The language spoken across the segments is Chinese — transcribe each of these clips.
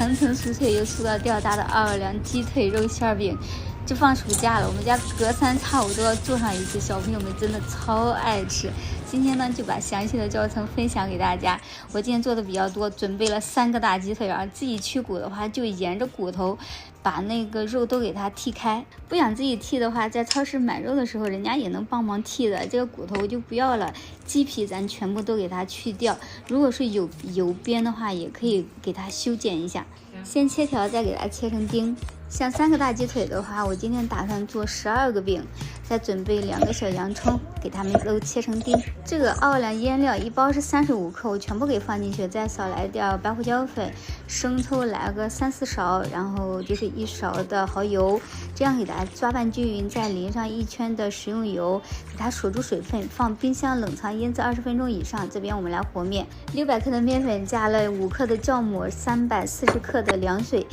层层酥脆又酥到掉渣的奥尔良鸡腿肉馅饼。就放暑假了，我们家隔3差5都要做上一次，小朋友们真的超爱吃。今天呢，就把详细的教程分享给大家。我今天做的比较多，準備了3個大雞腿啊，自己去骨的話，就沿着骨頭把那個肉都給它剔開。不想自己剔的話，在超市買肉的時候，人家也能幫忙剔的。這個骨頭就不要了，雞皮咱全部都給它去掉。如果是有邊的話，也可以給它修剪一下。先切條，再給它切成丁。像3個大雞腿的話，我今天打算做12個餅，再準備2個小洋蔥，給它們都切成丁。這個奧爾良醃料1包是35克，我全部給放進去，再少來點白胡椒粉，生抽來個3、4勺，然後就是1勺的蠔油，這樣給它抓拌均勻，再淋上1圈的食用油，給它鎖住水分，放冰箱冷藏醃製20分鐘以上。這邊我們來和面，600克的麵粉加了5克的酵母，340克的涼水。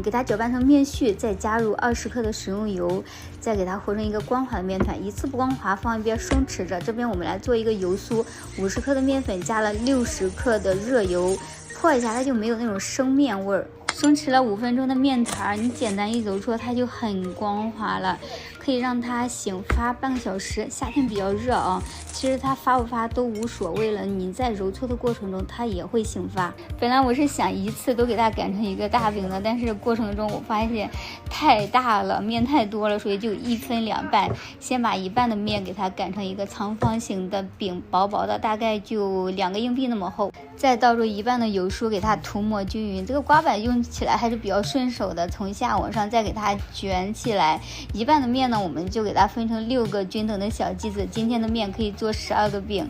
給它攪拌成面絮，再加入20克的食用油，再給它和成一個光滑的麵團，一次不光滑放一邊鬆弛着。這邊我們來做一個油酥，50克的麵粉加了60克的熱油，破一下它就沒有那種生麵味兒。鬆弛了5分鐘的麵團，你簡單一揉搓，它就很光滑了。可以讓它醒發半個小時，夏天比較熱啊，其實它發不發都無所謂了，你在揉搓的過程中它也會醒發。本來我是想一次都給它擀成一個大餅的，但是過程中我發現太大了，面太多了，所以就1分2半，先把一半的面給它擀成一個長方形的餅，薄薄的，大概就2個硬幣那麼厚，再倒入一半的油酥給它塗抹均勻。這個刮板用起來還是比較順手的，從下往上再給它捲起來。一半的面呢，我們就給它分成6個均等的小劑子，今天的面可以做12個餅。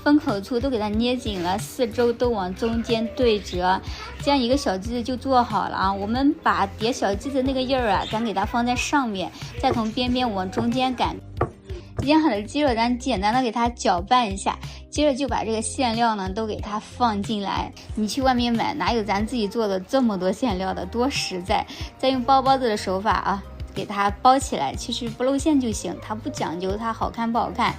封口處都給它捏緊了，4周都往中間對折，這樣一個小劑子就做好了啊。我們把疊小劑子那個印兒啊，咱給它放在上面，再從邊邊往中間擀。醃好的雞肉咱簡單的給它攪拌一下，接着就把這個餡料呢都給它放進來。你去外面買哪有咱自己做的這麼多餡料的，多實在。再用包包子的手法啊，給它包起來，其實不露餡就行，它不講究它好看不好看。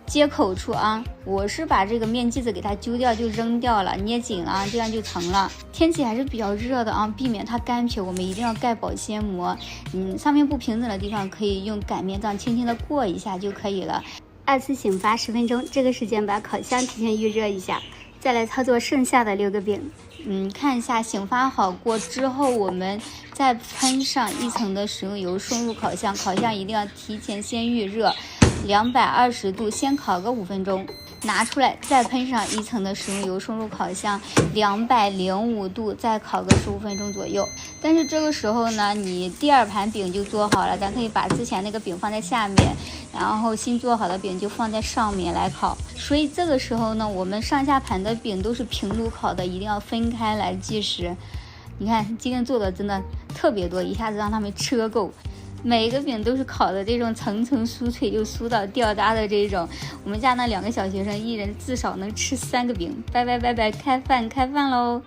接口處啊，我是把這個面劑子給它揪掉就扔掉了，捏緊了，這樣就成了。天氣還是比較熱的啊，避免它乾皮，我們一定要蓋保鮮膜。上面不平整的地方可以用擀面杖輕輕的過一下就可以了。2次醒發10分鐘，這個時間把烤箱提前預熱一下，再來操作剩下的6個餅。看一下醒發好過之後，我們再噴上1層的食用油，送入烤箱。烤箱一定要提前先預熱，220度先烤個5分鐘，拿出來再噴上1層的食用油，送入烤箱，205度再烤個15分鐘左右。但是這個時候呢，你第2盤餅就做好了，咱可以把之前那個餅放在下面，然後新做好的餅就放在上面來烤。所以這個時候呢，我們上下盤的餅都是平爐烤的，一定要分開來計時。你看今天做的真的特別多，一下子讓他們吃個夠。每一個餅都是烤的這種層層酥脆又酥到掉渣的這種。我們家那2個小學生一人至少能吃3個餅。拜拜拜拜，開飯嘍。